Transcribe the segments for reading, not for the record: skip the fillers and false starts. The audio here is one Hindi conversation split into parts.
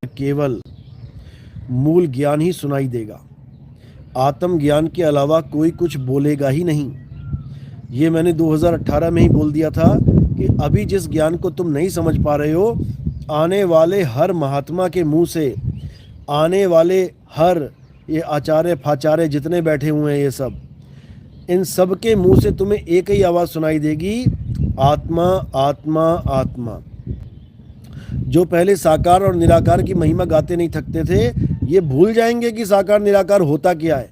केवल मूल ज्ञान ही सुनाई देगा। आत्म ज्ञान के अलावा कोई कुछ बोलेगा ही नहीं। ये मैंने 2018 में ही बोल दिया था कि अभी जिस ज्ञान को तुम नहीं समझ पा रहे हो, आने वाले हर महात्मा के मुंह से, आने वाले हर ये आचार्य फाचार्य जितने बैठे हुए हैं, ये सब, इन सब के मुंह से तुम्हें एक ही आवाज़ सुनाई देगी, आत्मा आत्मा आत्मा। जो पहले साकार और निराकार की महिमा गाते नहीं थकते थे, ये भूल जाएंगे कि साकार निराकार होता क्या है।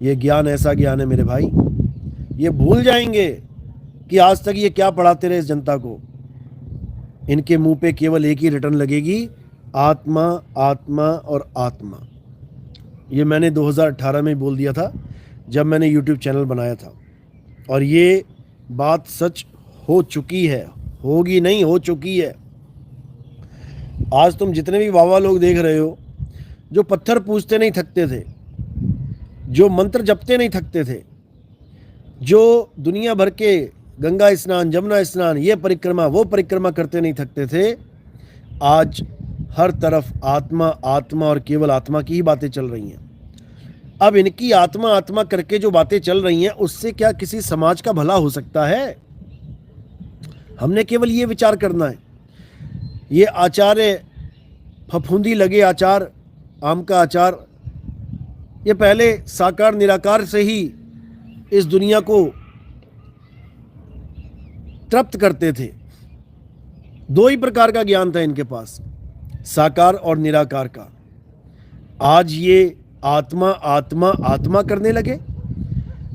ये ज्ञान ऐसा ज्ञान है मेरे भाई, ये भूल जाएंगे कि आज तक ये क्या पढ़ाते रहे इस जनता को। इनके मुंह पे केवल एक ही रिटर्न लगेगी, आत्मा आत्मा और आत्मा। ये मैंने 2018 में बोल दिया था जब मैंने YouTube चैनल बनाया था, और ये बात सच हो चुकी है, होगी नहीं, हो चुकी है। आज तुम जितने भी बाबा लोग देख रहे हो, जो पत्थर पूजते नहीं थकते थे, जो मंत्र जपते नहीं थकते थे, जो दुनिया भर के गंगा स्नान, जमुना स्नान, ये परिक्रमा वो परिक्रमा करते नहीं थकते थे, आज हर तरफ आत्मा आत्मा और केवल आत्मा की ही बातें चल रही हैं। अब इनकी आत्मा आत्मा करके जो बातें चल रही हैं, उससे क्या किसी समाज का भला हो सकता है? हमने केवल ये विचार करना है। ये आचार्य फफूंदी लगे आचार, आम का अचार, ये पहले साकार निराकार से ही इस दुनिया को तृप्त करते थे। दो ही प्रकार का ज्ञान था इनके पास, साकार और निराकार का। आज ये आत्मा आत्मा आत्मा करने लगे।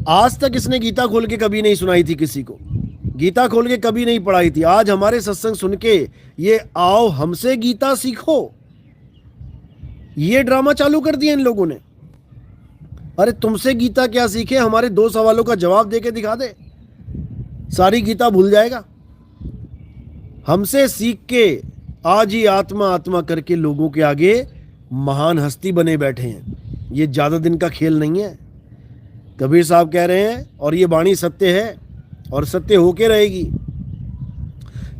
आज तक इसने गीता खोल के कभी नहीं सुनाई थी किसी को, गीता खोल के कभी नहीं पढ़ाई थी। आज हमारे सत्संग सुन के ये आओ हमसे गीता सीखो, ये ड्रामा चालू कर दिया इन लोगों ने। अरे तुमसे गीता क्या सीखे, हमारे 2 सवालों का जवाब दे के दिखा दे, सारी गीता भूल जाएगा। हमसे सीख के आज ही आत्मा आत्मा करके लोगों के आगे महान हस्ती बने बैठे हैं। ये ज़्यादा दिन का खेल नहीं है। कबीर साहब कह रहे हैं, और ये वाणी सत्य है और सत्य होके रहेगी।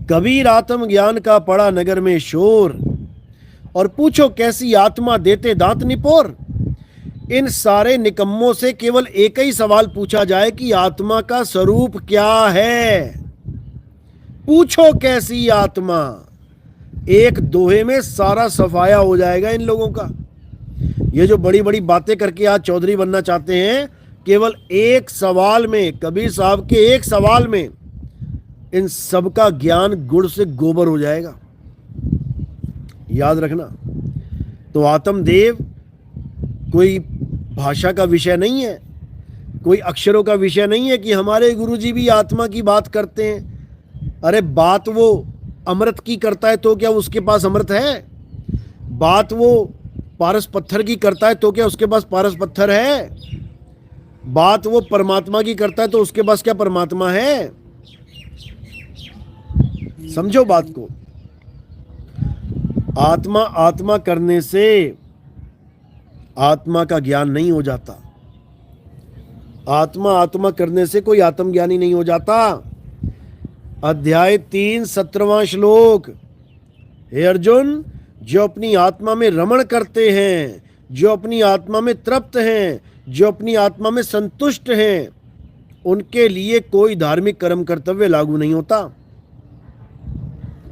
कबीर आत्म ज्ञान का पड़ा नगर में शोर, और पूछो कैसी आत्मा देते दांत निपोर। इन सारे निकम्मों से केवल एक ही सवाल पूछा जाए कि आत्मा का स्वरूप क्या है। पूछो कैसी आत्मा, एक दोहे में सारा सफाया हो जाएगा इन लोगों का। ये जो बड़ी बड़ी बातें करके आज चौधरी बनना चाहते हैं, केवल एक सवाल में, कबीर साहब के एक सवाल में इन सब का ज्ञान गुड़ से गोबर हो जाएगा। याद रखना। तो आत्मदेव कोई भाषा का विषय नहीं है, कोई अक्षरों का विषय नहीं है कि हमारे गुरुजी भी आत्मा की बात करते हैं। अरे बात वो अमृत की करता है तो क्या उसके पास अमृत है? बात वो पारस पत्थर की करता है तो क्या उसके पास पारस पत्थर है? बात वो परमात्मा की करता है तो उसके पास क्या परमात्मा है? समझो बात को। आत्मा आत्मा करने से आत्मा का ज्ञान नहीं हो जाता। आत्मा आत्मा करने से कोई आत्मज्ञानी नहीं हो जाता। अध्याय 3 17वां श्लोक। हे अर्जुन, जो अपनी आत्मा में रमण करते हैं, जो अपनी आत्मा में तृप्त हैं, जो अपनी आत्मा में संतुष्ट हैं, उनके लिए कोई धार्मिक कर्म कर्तव्य लागू नहीं होता।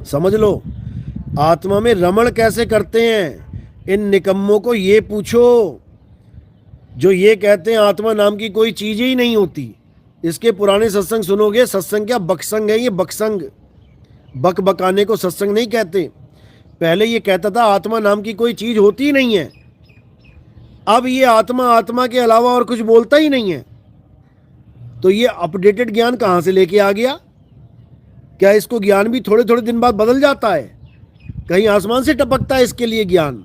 समझ लो, आत्मा में रमण कैसे करते हैं? इन निकम्मों को ये पूछो जो ये कहते हैं आत्मा नाम की कोई चीज ही नहीं होती। इसके पुराने सत्संग सुनोगे, सत्संग क्या बकसंग है, ये बकसंग। बक बकाने को सत्संग नहीं कहते। पहले ये कहता था आत्मा नाम की कोई चीज होती ही नहीं है। अब ये आत्मा आत्मा के अलावा और कुछ बोलता ही नहीं है। तो ये अपडेटेड ज्ञान कहाँ से लेके आ गया? क्या इसको ज्ञान भी थोड़े थोड़े दिन बाद बदल जाता है? कहीं आसमान से टपकता है इसके लिए ज्ञान,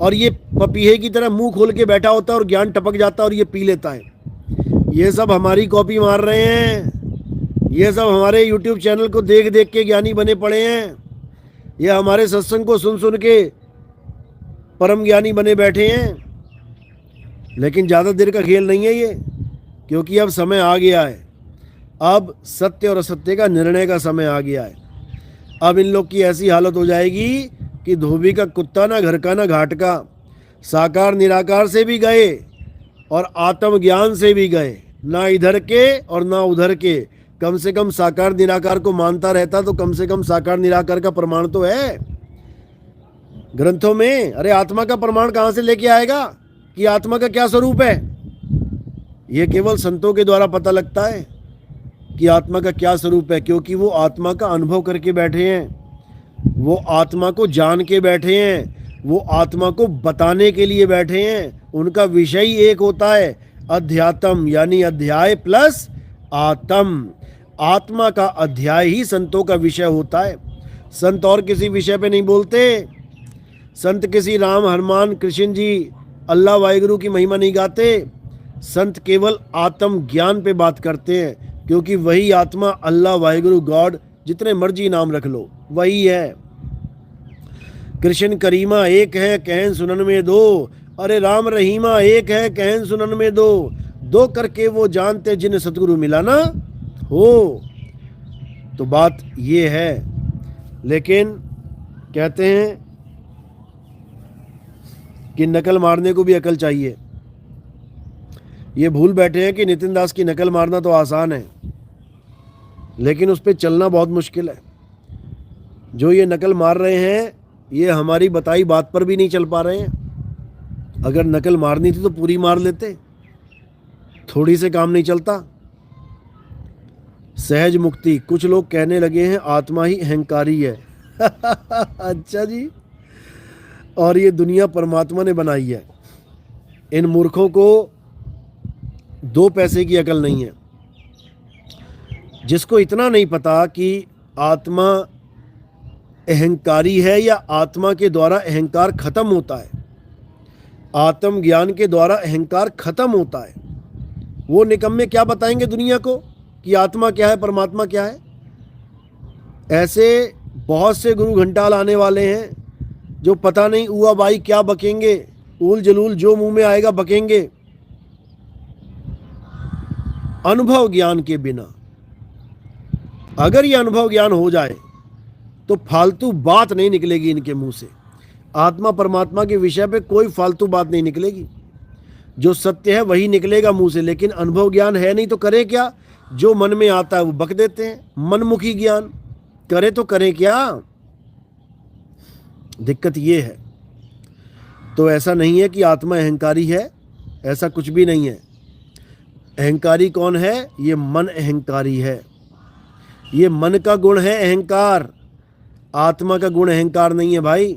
और ये पपीहे की तरह मुंह खोल के बैठा होता है और ज्ञान टपक जाता है और ये पी लेता है? ये सब हमारी कॉपी मार रहे हैं। ये सब हमारे YouTube चैनल को देख देख के ज्ञानी बने पड़े हैं। ये हमारे सत्संग को सुन सुन के परम ज्ञानी बने बैठे हैं। लेकिन ज़्यादा देर का खेल नहीं है ये, क्योंकि अब समय आ गया है। अब सत्य और असत्य का निर्णय का समय आ गया है। अब इन लोग की ऐसी हालत हो जाएगी कि धोबी का कुत्ता ना घर का ना घाट का, साकार निराकार से भी गए और आत्मज्ञान से भी गए, ना इधर के और ना उधर के। कम से कम साकार निराकार को मानता रहता तो कम से कम साकार निराकार का प्रमाण तो है ग्रंथों में। अरे आत्मा का प्रमाण कहाँ से लेके आएगा कि आत्मा का क्या स्वरूप है? यह केवल संतों के द्वारा पता लगता है कि आत्मा का क्या स्वरूप है, क्योंकि वो आत्मा का अनुभव करके बैठे हैं, वो आत्मा को जान के बैठे हैं, वो आत्मा को बताने के लिए बैठे हैं। उनका विषय ही एक होता है, अध्यात्म, यानी अध्याय प्लस आत्म। आत्मा का अध्याय ही संतों का विषय होता है। संत और किसी विषय पे नहीं बोलते। संत किसी राम, हनुमान, कृष्ण जी, अल्लाह, वाहिगुरु की महिमा नहीं गाते। संत केवल आत्म ज्ञान पे बात करते हैं, क्योंकि वही आत्मा, अल्लाह, वाहिगुरु, गॉड, जितने मर्जी नाम रख लो, वही है। कृष्ण करीमा एक है, कहन सुनन में दो। अरे राम रहीमा एक है, कहन सुनन में दो। दो करके वो जानते जिन्हें सतगुरु मिला ना हो। तो बात ये है। लेकिन कहते हैं कि नकल मारने को भी अकल चाहिए। ये भूल बैठे हैं कि नितिन दास की नकल मारना तो आसान है, लेकिन उस पर चलना बहुत मुश्किल है। जो ये नकल मार रहे हैं, ये हमारी बताई बात पर भी नहीं चल पा रहे हैं। अगर नकल मारनी थी तो पूरी मार लेते, थोड़ी से काम नहीं चलता। सहज मुक्ति, कुछ लोग कहने लगे हैं आत्मा ही अहंकारी है। अच्छा जी। और ये दुनिया परमात्मा ने बनाई है। इन मूर्खों को 2 पैसे की अकल नहीं है। जिसको इतना नहीं पता कि आत्मा अहंकारी है या आत्मा के द्वारा अहंकार खत्म होता है, आत्म ज्ञान के द्वारा अहंकार खत्म होता है, वो निकम्मे क्या बताएंगे दुनिया को कि आत्मा क्या है, परमात्मा क्या है। ऐसे बहुत से गुरु घंटाल आने वाले हैं जो पता नहीं हुआ भाई क्या बकेंगे, उल जलूल जो मुंह में आएगा बकेंगे, अनुभव ज्ञान के बिना। अगर ये अनुभव ज्ञान हो जाए तो फालतू बात नहीं निकलेगी इनके मुंह से। आत्मा परमात्मा के विषय पे कोई फालतू बात नहीं निकलेगी। जो सत्य है वही निकलेगा मुंह से। लेकिन अनुभव ज्ञान है नहीं तो करे क्या? जो मन में आता है वो बक देते हैं। मनमुखी ज्ञान करे तो करे क्या? दिक्कत ये है। तो ऐसा नहीं है कि आत्मा अहंकारी है, ऐसा कुछ भी नहीं है। अहंकारी कौन है? ये मन अहंकारी है। ये मन का गुण है अहंकार, आत्मा का गुण अहंकार नहीं है भाई।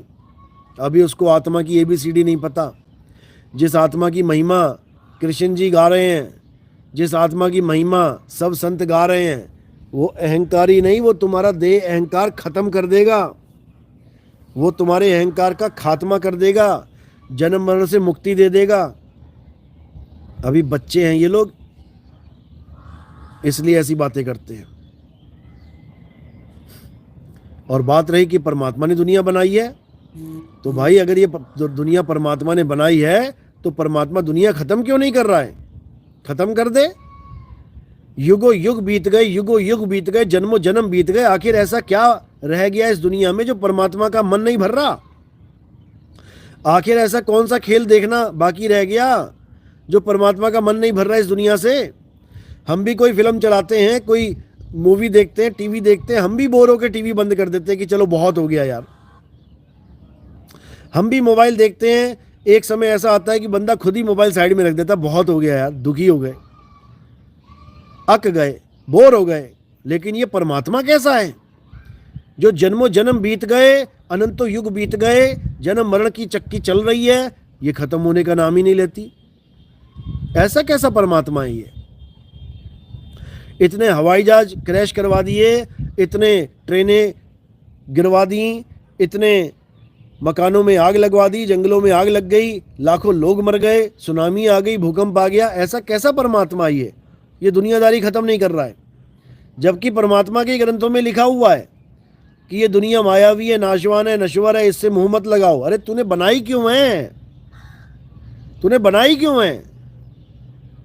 अभी उसको आत्मा की ABCD नहीं पता। जिस आत्मा की महिमा कृष्ण जी गा रहे हैं, जिस आत्मा की महिमा सब संत गा रहे हैं, वो अहंकारी नहीं, वो तुम्हारा देह अहंकार खत्म कर देगा, वो तुम्हारे अहंकार का खात्मा कर देगा, जन्म मरण से मुक्ति दे देगा। अभी बच्चे हैं ये लोग, इसलिए ऐसी बातें करते हैं। और बात रही कि परमात्मा ने दुनिया बनाई है, तो भाई अगर ये दुनिया परमात्मा ने बनाई है तो परमात्मा दुनिया खत्म क्यों नहीं कर रहा है? खत्म कर दे। युगो युग बीत गए, युगो युग बीत गए, जन्मों जन्म बीत गए, आखिर ऐसा क्या रह गया इस दुनिया में जो परमात्मा का मन नहीं भर रहा? आखिर ऐसा कौन सा खेल देखना बाकी रह गया जो परमात्मा का मन नहीं भर रहा इस दुनिया से? हम भी कोई फिल्म चलाते हैं, कोई मूवी देखते हैं, टीवी देखते हैं, हम भी बोर होकर टीवी बंद कर देते हैं कि चलो बहुत हो गया यार। हम भी मोबाइल देखते हैं, एक समय ऐसा आता है कि बंदा खुद ही मोबाइल साइड में रख देता, बहुत हो गया यार, दुखी हो गए, अक गए, बोर हो गए। लेकिन ये परमात्मा कैसा है जो जन्मों जन्म बीत गए, अनंतों युग बीत गए, जन्म मरण की चक्की चल रही है, ये खत्म होने का नाम ही नहीं लेती। ऐसा कैसा परमात्मा है ये? इतने हवाई जहाज क्रैश करवा दिए, इतने ट्रेनें गिरवा दी, इतने मकानों में आग लगवा दी, जंगलों में आग लग गई, लाखों लोग मर गए, सुनामी आ गई, भूकंप आ गया। ऐसा कैसा परमात्मा है ये दुनियादारी खत्म नहीं कर रहा है। जबकि परमात्मा के ग्रंथों में लिखा हुआ है कि ये दुनिया मायावी है, नाशवान है, नश्वर है, इससे मुंह मत लगाओ। अरे तूने बनाई क्यों है? तूने बनाई क्यों है?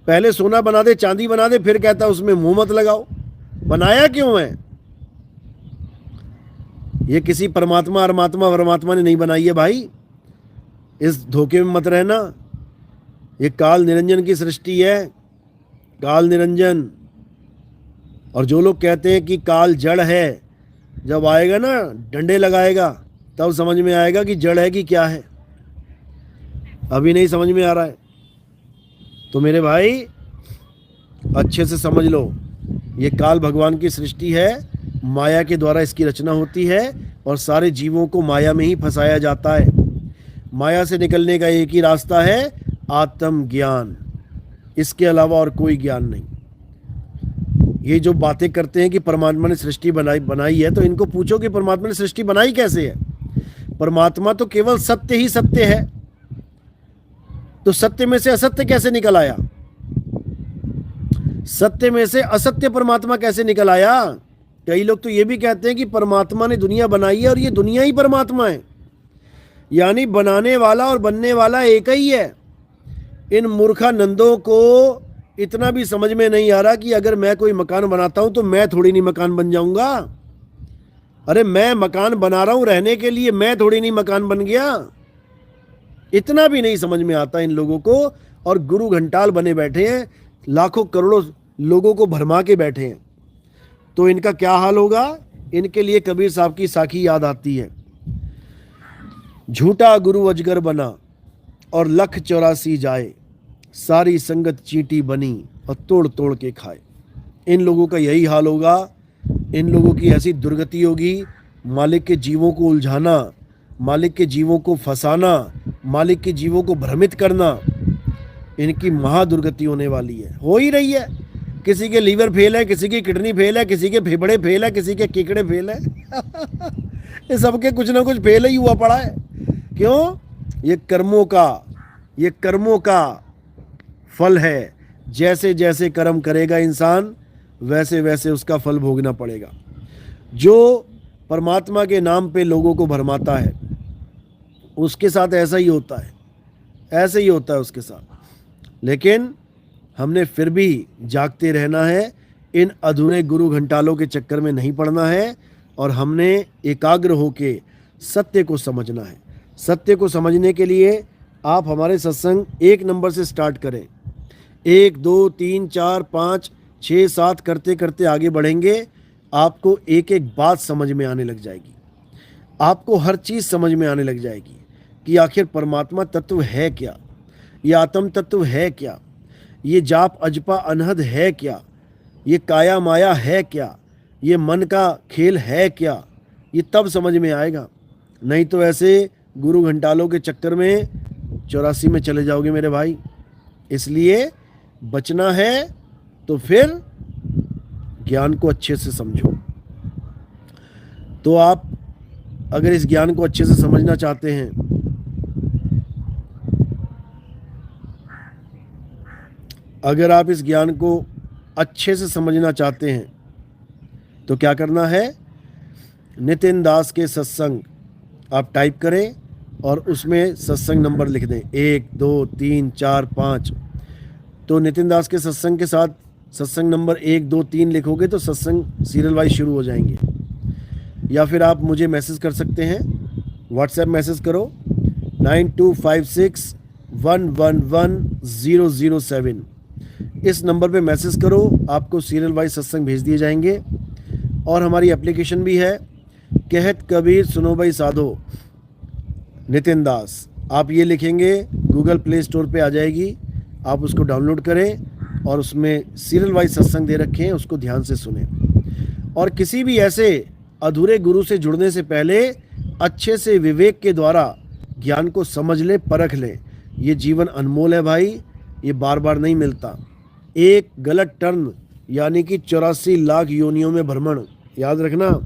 पहले सोना बना दे, चांदी बना दे, फिर कहता उसमें मुंह मत लगाओ। बनाया क्यों है? ये किसी परमात्मा ने नहीं बनाई है भाई, इस धोखे में मत रहना। ये काल निरंजन की सृष्टि है, काल निरंजन। और जो लोग कहते हैं कि काल जड़ है, जब आएगा ना डंडे लगाएगा तब समझ में आएगा कि जड़ है कि क्या है। अभी नहीं समझ में आ रहा है तो मेरे भाई अच्छे से समझ लो, ये काल भगवान की सृष्टि है, माया के द्वारा इसकी रचना होती है और सारे जीवों को माया में ही फंसाया जाता है। माया से निकलने का एक ही रास्ता है, आत्मज्ञान, इसके अलावा और कोई ज्ञान नहीं। ये जो बातें करते हैं कि परमात्मा ने सृष्टि बनाई है, तो इनको पूछो कि परमात्मा ने सृष्टि बनाई कैसे है। परमात्मा तो केवल सत्य ही सत्य है, तो सत्य में से असत्य कैसे निकल आया? सत्य में से असत्य परमात्मा कैसे निकल आया? कई लोग तो ये भी कहते हैं कि परमात्मा ने दुनिया बनाई है और ये दुनिया ही परमात्मा है, यानी बनाने वाला और बनने वाला एक ही है। इन मूर्खानंदों को इतना भी समझ में नहीं आ रहा कि अगर मैं कोई मकान बनाता हूं तो मैं थोड़ी नहीं मकान बन जाऊंगा। अरे मैं मकान बना रहा हूं रहने के लिए, मैं थोड़ी नहीं मकान बन गया। इतना भी नहीं समझ में आता इन लोगों को, और गुरु घंटाल बने बैठे हैं, लाखों करोड़ों लोगों को भरमा के बैठे हैं। तो इनका क्या हाल होगा? इनके लिए कबीर साहब की साखी याद आती है, झूठा गुरु अजगर बना और लख 84 जाए, सारी संगत चींटी बनी और तोड़ तोड़ के खाए। इन लोगों का यही हाल होगा, इन लोगों की ऐसी दुर्गति होगी। मालिक के जीवों को उलझाना, मालिक के जीवों को फंसाना, मालिक के जीवों को भ्रमित करना, इनकी महादुर्गति होने वाली है, हो ही रही है। किसी के लीवर फेल है, किसी की किडनी फेल है, किसी के फेफड़े फेल है, किसी के केकड़े फेल है ये सबके कुछ ना कुछ फेल ही हुआ पड़ा है। क्यों? ये कर्मों का फल है। जैसे जैसे कर्म करेगा इंसान, वैसे वैसे उसका फल भोगना पड़ेगा। जो परमात्मा के नाम पे लोगों को भरमाता है, उसके साथ ऐसा ही होता है, ऐसे ही होता है उसके साथ। लेकिन हमने फिर भी जागते रहना है, इन अधूरे गुरु घंटालों के चक्कर में नहीं पड़ना है, और हमने एकाग्र होके सत्य को समझना है। सत्य को समझने के लिए आप हमारे सत्संग 1 नंबर से स्टार्ट करें। 1 2 3 4 5 6 7 करते करते आगे बढ़ेंगे, आपको एक एक बात समझ में आने लग जाएगी। आपको हर चीज़ समझ में आने लग जाएगी कि आखिर परमात्मा तत्व है क्या, ये आत्म तत्व है क्या, ये जाप अजपा अनहद है क्या, ये काया माया है क्या, ये मन का खेल है क्या। ये तब समझ में आएगा, नहीं तो ऐसे गुरु घंटालों के चक्कर में 84 में चले जाओगे मेरे भाई। इसलिए बचना है तो फिर ज्ञान को अच्छे से समझो। तो आप अगर इस ज्ञान को अच्छे से समझना चाहते हैं, अगर आप इस ज्ञान को अच्छे से समझना चाहते हैं तो क्या करना है? नितिन दास के सत्संग आप टाइप करें और उसमें सत्संग नंबर लिख दें 1 2 3 4 5। तो नितिन दास के सत्संग के साथ सत्संग नंबर 1 2 3 लिखोगे तो सत्संग सीरियल वाइज शुरू हो जाएंगे। या फिर आप मुझे मैसेज कर सकते हैं, व्हाट्सएप मैसेज करो 9256111007। इस नंबर पे मैसेज करो, आपको सीरियल वाइज सत्संग भेज दिए जाएंगे। और हमारी एप्लीकेशन भी है, कहत कबीर सुनो भाई साधो नितिन दास। आप ये लिखेंगे, गूगल प्ले स्टोर पे आ जाएगी, आप उसको डाउनलोड करें और उसमें सीरियल वाइज सत्संग दे रखे हैं, उसको ध्यान से सुने। और किसी भी ऐसे अधूरे गुरु से जुड़ने से पहले अच्छे से विवेक के द्वारा ज्ञान को समझ ले, परख ले। ये जीवन अनमोल है भाई, ये बार बार नहीं मिलता। एक गलत टर्न यानी कि 84 लाख योनियों में भ्रमण, याद रखना।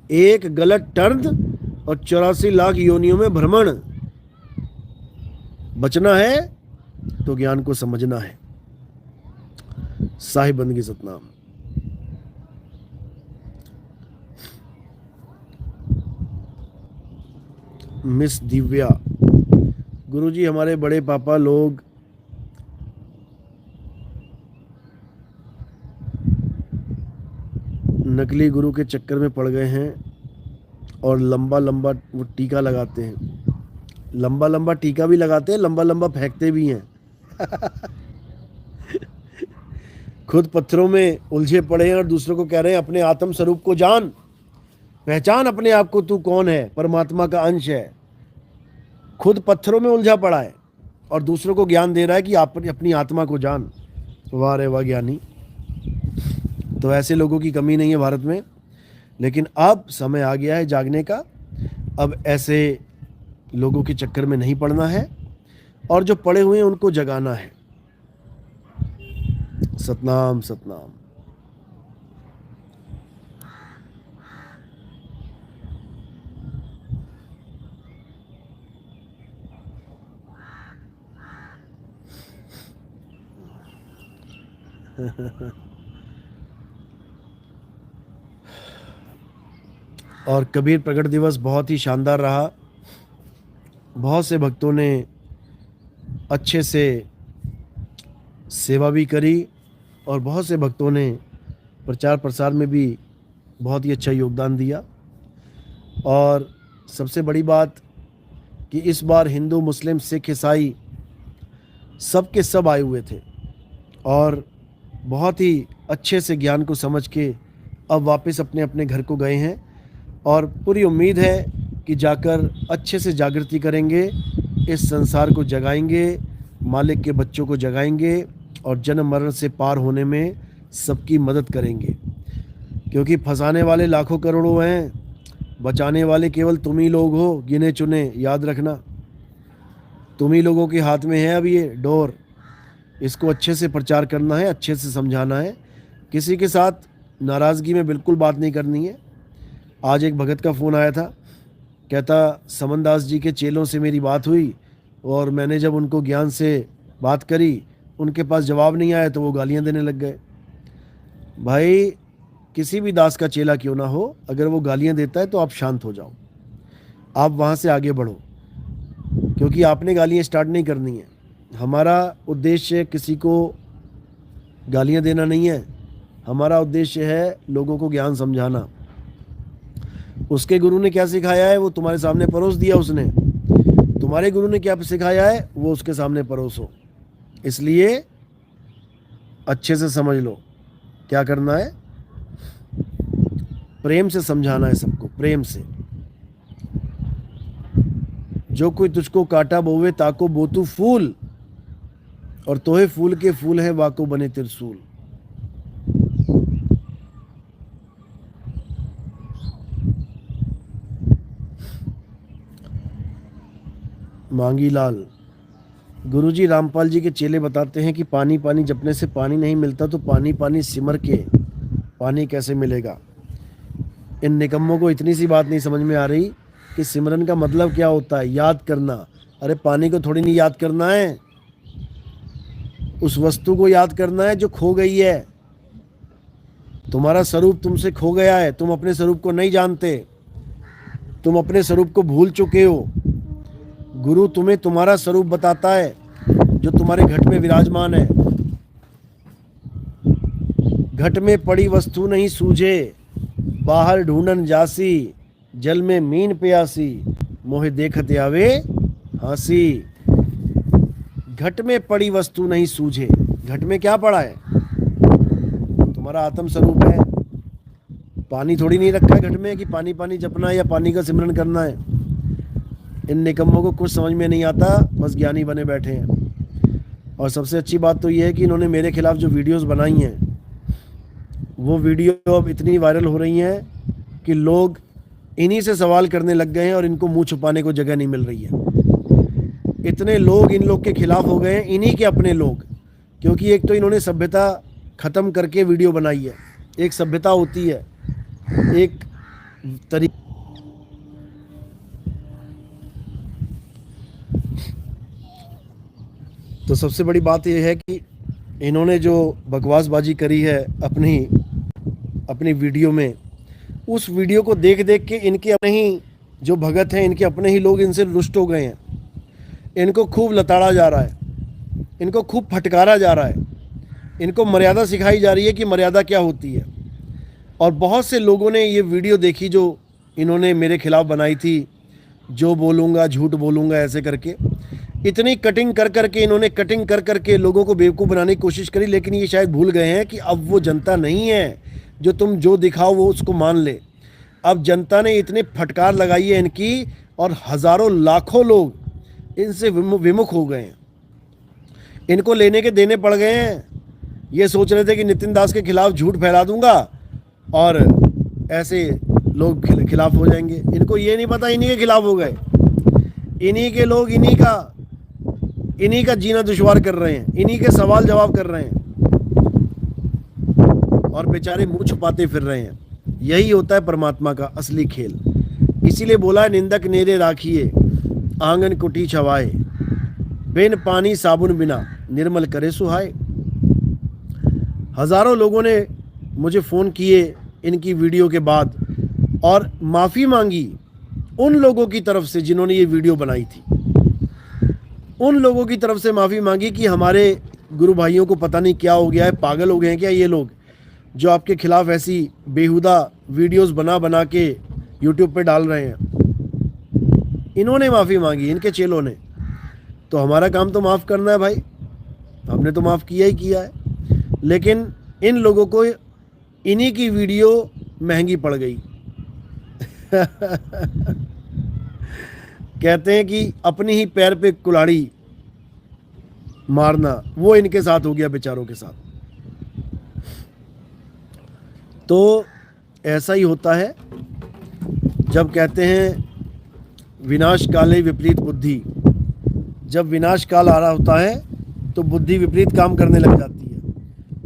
एक गलत टर्न और 84 लाख योनियों में भ्रमण। बचना है तो ज्ञान को समझना है। साहिब बंदगी सतनाम। मिस दिव्या, गुरुजी हमारे बड़े पापा लोग नकली गुरु के चक्कर में पड़ गए हैं, और लंबा लंबा वो टीका लगाते हैं, लंबा लंबा टीका भी लगाते हैं, लंबा लंबा फेंकते भी हैं। खुद पत्थरों में उलझे पड़े हैं और दूसरों को कह रहे हैं अपने आत्म स्वरूप को जान, पहचान अपने आप को, तू कौन है, परमात्मा का अंश है। खुद पत्थरों में उलझा पड़ा है और दूसरों को ज्ञान दे रहा है कि आप अपनी आत्मा को जान। वाह रे वाह ज्ञानी। तो ऐसे लोगों की कमी नहीं है भारत में, लेकिन अब समय आ गया है जागने का। अब ऐसे लोगों के चक्कर में नहीं पड़ना है और जो पड़े हुए हैं उनको जगाना है। सतनाम सतनाम। और कबीर प्रकट दिवस बहुत ही शानदार रहा। बहुत से भक्तों ने अच्छे से सेवा भी करी और बहुत से भक्तों ने प्रचार प्रसार में भी बहुत ही अच्छा योगदान दिया। और सबसे बड़ी बात कि इस बार हिंदू, मुस्लिम, सिख, ईसाई सब के सब आए हुए थे और बहुत ही अच्छे से ज्ञान को समझ के अब वापस अपने अपने घर को गए हैं। और पूरी उम्मीद है कि जाकर अच्छे से जागृति करेंगे, इस संसार को जगाएंगे, मालिक के बच्चों को जगाएंगे और जन्म मरण से पार होने में सबकी मदद करेंगे। क्योंकि फंसाने वाले लाखों करोड़ों हैं, बचाने वाले केवल तुम ही लोग हो, गिने चुने। याद रखना, तुम ही लोगों के हाथ में है अब ये डोर। इसको अच्छे से प्रचार करना है, अच्छे से समझाना है, किसी के साथ नाराज़गी में बिल्कुल बात नहीं करनी है। आज एक भगत का फ़ोन आया था, कहता समनदास जी के चेलों से मेरी बात हुई और मैंने जब उनको ज्ञान से बात करी, उनके पास जवाब नहीं आया तो वो गालियां देने लग गए। भाई, किसी भी दास का चेला क्यों ना हो, अगर वो गालियां देता है तो आप शांत हो जाओ, आप वहाँ से आगे बढ़ो, क्योंकि आपने गालियाँ स्टार्ट नहीं करनी है। हमारा उद्देश्य किसी को गालियाँ देना नहीं है, हमारा उद्देश्य है लोगों को ज्ञान समझाना। उसके गुरु ने क्या सिखाया है वो तुम्हारे सामने परोस दिया उसने, तुम्हारे गुरु ने क्या सिखाया है वो उसके सामने परोसो। इसलिए अच्छे से समझ लो क्या करना है, प्रेम से समझाना है सबको, प्रेम से। जो कोई तुझको काटा बोवे ताको बोतू फूल, और तोहे फूल के फूल है वाको बने त्रिशूल। मांगी लाल। गुरुजी रामपाल जी के चेले बताते हैं कि पानी पानी जपने से पानी नहीं मिलता, तो पानी पानी सिमर के पानी कैसे मिलेगा। इन निकम्मों को इतनी सी बात नहीं समझ में आ रही कि सिमरन का मतलब क्या होता है, याद करना। अरे पानी को थोड़ी नहीं याद करना है, उस वस्तु को याद करना है जो खो गई है। तुम्हारा स्वरूप तुमसे खो गया है, तुम अपने स्वरूप को नहीं जानते, तुम अपने स्वरूप को भूल चुके हो। गुरु तुम्हें तुम्हारा स्वरूप बताता है जो तुम्हारे घट में विराजमान है। घट में पड़ी वस्तु नहीं सूझे, बाहर ढूंढन जासी, जल में मीन प्यासी, मोहे देखते आवे हंसी। घट में पड़ी वस्तु नहीं सूझे, घट में क्या पड़ा है, तुम्हारा आत्म स्वरूप है। पानी थोड़ी नहीं रखा है घट में कि पानी पानी जपना है या पानी का सिमरन करना है। इन निकम्मों को कुछ समझ में नहीं आता, बस ज्ञानी बने बैठे हैं। और सबसे अच्छी बात तो ये है कि इन्होंने मेरे खिलाफ जो वीडियोस बनाई हैं, वो वीडियो अब इतनी वायरल हो रही हैं कि लोग इन्हीं से सवाल करने लग गए हैं और इनको मुंह छुपाने को जगह नहीं मिल रही है। इतने लोग इन लोग के खिलाफ हो गए हैं, इन्हीं के अपने लोग, क्योंकि एक तो इन्होंने सभ्यता ख़त्म करके वीडियो बनाई है। एक सभ्यता होती है, एक तरीका। तो सबसे बड़ी बात यह है कि इन्होंने जो बकवासबाजी करी है अपनी वीडियो में, उस वीडियो को देख देख के इनके अपने ही जो भगत हैं, इनके अपने ही लोग इनसे रुष्ट हो गए हैं। इनको खूब लताड़ा जा रहा है, इनको खूब फटकारा जा रहा है, इनको मर्यादा सिखाई जा रही है कि मर्यादा क्या होती है। और बहुत से लोगों ने ये वीडियो देखी जो इन्होंने मेरे खिलाफ बनाई थी, जो बोलूँगा झूठ बोलूँगा ऐसे करके। इतनी कटिंग कर करके इन्होंने कटिंग कर करके लोगों को बेवकूफ़ बनाने की कोशिश करी, लेकिन ये शायद भूल गए हैं कि अब वो जनता नहीं है जो तुम जो दिखाओ वो उसको मान ले। अब जनता ने इतनी फटकार लगाई है इनकी, और हज़ारों लाखों लोग इनसे विमुख हो गए हैं। इनको लेने के देने पड़ गए हैं। ये सोच रहे थे कि नितिन दास के खिलाफ झूठ फैला दूंगा और ऐसे लोग खिलाफ हो जाएंगे। इनको ये नहीं पता इन्हीं के खिलाफ हो गए। इन्हीं के लोग इन्हीं का जीना दुश्वार कर रहे हैं, इन्हीं के सवाल जवाब कर रहे हैं, और बेचारे मुंह छुपाते फिर रहे हैं। यही होता है परमात्मा का असली खेल। इसीलिए बोला है, निंदक नेरे राखिए आंगन कुटी छवाए, बिन पानी साबुन बिना निर्मल करे सुहाए। हज़ारों लोगों ने मुझे फ़ोन किए इनकी वीडियो के बाद और माफ़ी मांगी उन लोगों की तरफ से जिन्होंने ये वीडियो बनाई थी। उन लोगों की तरफ से माफ़ी मांगी कि हमारे गुरु भाइयों को पता नहीं क्या हो गया है, पागल हो गए हैं क्या ये लोग, जो आपके खिलाफ ऐसी बेहुदा वीडियोस बना बना के यूट्यूब पे डाल रहे हैं। इन्होंने माफ़ी मांगी, इनके चेलों ने। तो हमारा काम तो माफ़ करना है भाई, हमने तो माफ़ किया ही किया है। लेकिन इन लोगों को इन्हीं की वीडियो महंगी पड़ गई। कहते हैं कि अपनी ही पैर पे कुल्हाड़ी मारना, वो इनके साथ हो गया बेचारों के साथ। तो ऐसा ही होता है जब कहते हैं विनाश काले विपरीत बुद्धि। जब विनाश काल आ रहा होता है तो बुद्धि विपरीत काम करने लग जाती है।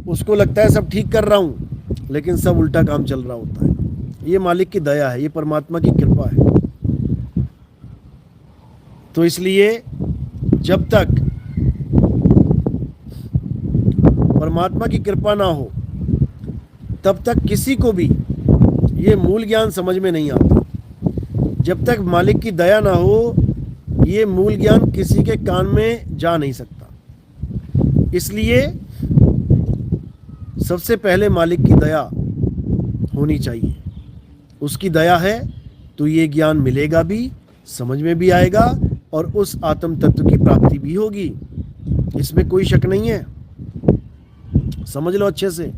उसको लगता है सब ठीक कर रहा हूँ, लेकिन सब उल्टा काम चल रहा होता है। ये मालिक की दया है, ये परमात्मा की कृपा है। तो इसलिए जब तक परमात्मा की कृपा ना हो तब तक किसी को भी ये मूल ज्ञान समझ में नहीं आता। जब तक मालिक की दया ना हो ये मूल ज्ञान किसी के कान में जा नहीं सकता। इसलिए सबसे पहले मालिक की दया होनी चाहिए। उसकी दया है तो ये ज्ञान मिलेगा भी, समझ में भी आएगा और उस आत्म तत्व की प्राप्ति भी होगी। इसमें कोई शक नहीं है, समझ लो अच्छे से।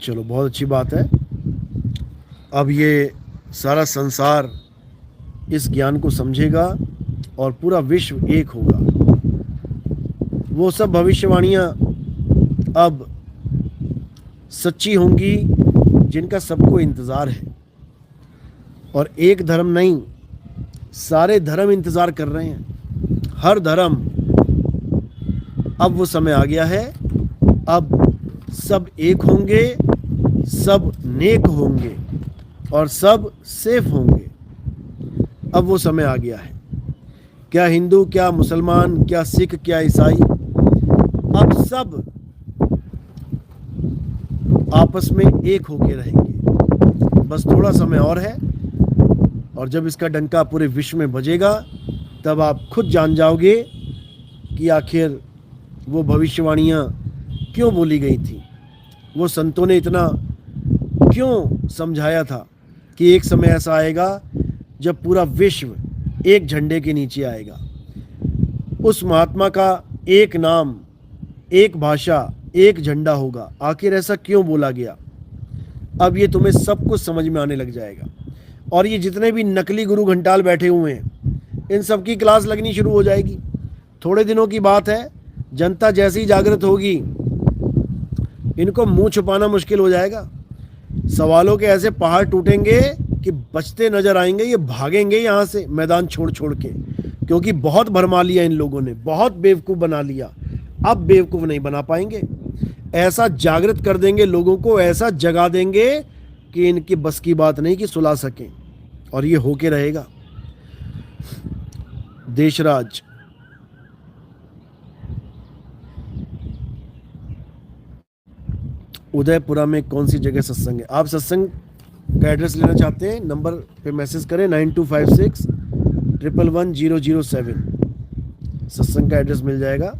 चलो बहुत अच्छी बात है। अब ये सारा संसार इस ज्ञान को समझेगा और पूरा विश्व एक होगा। वो सब भविष्यवाणियाँ अब सच्ची होंगी जिनका सबको इंतज़ार है। और एक धर्म नहीं, सारे धर्म इंतज़ार कर रहे हैं। हर धर्म, अब वो समय आ गया है। अब सब एक होंगे, सब नेक होंगे और सब सेफ होंगे। अब वो समय आ गया है। क्या हिंदू, क्या मुसलमान, क्या सिख, क्या ईसाई, अब सब आपस में एक होके रहेंगे। बस थोड़ा समय और है, और जब इसका डंका पूरे विश्व में बजेगा तब आप खुद जान जाओगे कि आखिर वो भविष्यवाणियाँ क्यों बोली गई थी। वो संतों ने इतना क्यों समझाया था कि एक समय ऐसा आएगा जब पूरा विश्व एक झंडे के नीचे आएगा। उस महात्मा का एक नाम, एक भाषा, एक झंडा होगा। आखिर ऐसा क्यों बोला गया? अब ये तुम्हें सब कुछ समझ में आने लग जाएगा। और ये जितने भी नकली गुरु घंटाल बैठे हुए हैं, इन सब की क्लास लगनी शुरू हो जाएगी। थोड़े दिनों की बात है, जनता जैसे ही जागृत होगी इनको मुंह छुपाना मुश्किल हो जाएगा। सवालों के ऐसे पहाड़ टूटेंगे कि बचते नजर आएंगे। ये भागेंगे यहाँ से मैदान छोड़ छोड़ के, क्योंकि बहुत भरमा लिया इन लोगों ने, बहुत बेवकूफ़ बना लिया। अब बेवकूफ़ नहीं बना पाएंगे। ऐसा जागृत कर देंगे लोगों को, ऐसा जगा देंगे कि इनकी बस की बात नहीं कि सुला सकें। और ये होके रहेगा। देशराज उदयपुरा में कौन सी जगह सत्संग है? आप सत्संग का एड्रेस लेना चाहते हैं, नंबर पे मैसेज करें 9256111007। सत्संग का एड्रेस मिल जाएगा।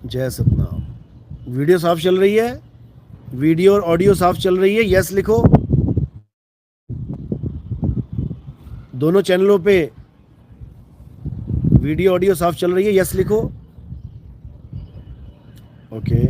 जय सतनाम। वीडियो साफ चल रही है, वीडियो और ऑडियो साफ चल रही है, यस लिखो। दोनों चैनलों पे वीडियो ऑडियो साफ चल रही है, यस लिखो। ओके